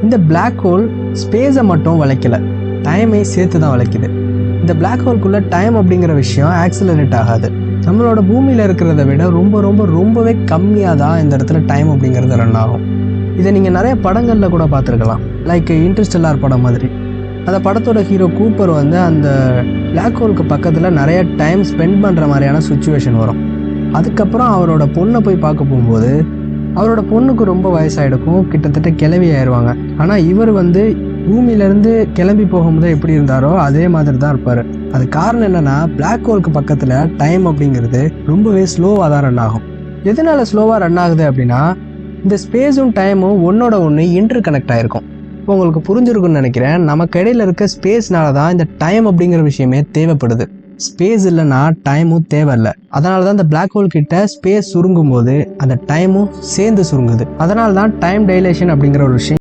இந்த black hole ஸ்பேஸை மட்டும் வளைக்கல, டைமை சேர்த்து தான் வளைக்குது. இந்த பிளாக் ஹோல்குள்ளே டைம் அப்படிங்கிற விஷயம் ஆக்சிலரேட் ஆகாது. நம்மளோட பூமியில் இருக்கிறத விட ரொம்பவே கம்மியாக தான் இந்த இடத்துல டைம் அப்படிங்கிறது ரன் ஆகும். இதை நீங்கள் நிறைய படங்களில் கூட பார்த்துருக்கலாம். லைக் இன்டர்ஸ்டெல்லார் படம் மாதிரி. அந்த படத்தோட ஹீரோ கூப்பர் அந்த பிளாக் ஹோலுக்கு பக்கத்தில் நிறைய டைம் ஸ்பெண்ட் பண்ணுற மாதிரியான சுச்சுவேஷன் வரும். அதுக்கப்புறம் அவரோட பொண்ணை போய் பார்க்க போகும்போது அவரோட பொண்ணுக்கு ரொம்ப வயசாகிடுக்கும், கிட்டத்தட்ட கிளவி ஆயிடுவாங்க. ஆனால் இவர் பூமியிலேருந்து கிளம்பி போகும்போது எப்படி இருந்தாரோ அதே மாதிரி தான் இருப்பார். அது காரணம் என்னென்னா, பிளாக் ஹோலுக்கு பக்கத்தில் டைம் அப்படிங்கிறது ரொம்பவே ஸ்லோவாக தான் ரன் ஆகும். எதனால் ஸ்லோவாக ரன் ஆகுது அப்படின்னா, இந்த ஸ்பேஸும் டைமும் ஒன்றோட ஒன்று இன்டர் கனெக்ட் ஆகிருக்கும். இப்போ உங்களுக்கு புரிஞ்சிருக்குன்னு நினைக்கிறேன். நமக்கு இடையில இருக்க ஸ்பேஸ்னால தான் இந்த டைம் அப்படிங்கிற விஷயமே தேவைப்படுது. ஸ்பேஸ் இல்லைன்னா டைமும் தேவையில்லை. அதனால தான் இந்த பிளாக் ஹோல் கிட்ட ஸ்பேஸ் சுருங்கும் போது அந்த டைமும் சேர்ந்து சுருங்குது. அதனால தான் டைம் டைலேஷன் அப்படிங்கிற ஒரு விஷயம்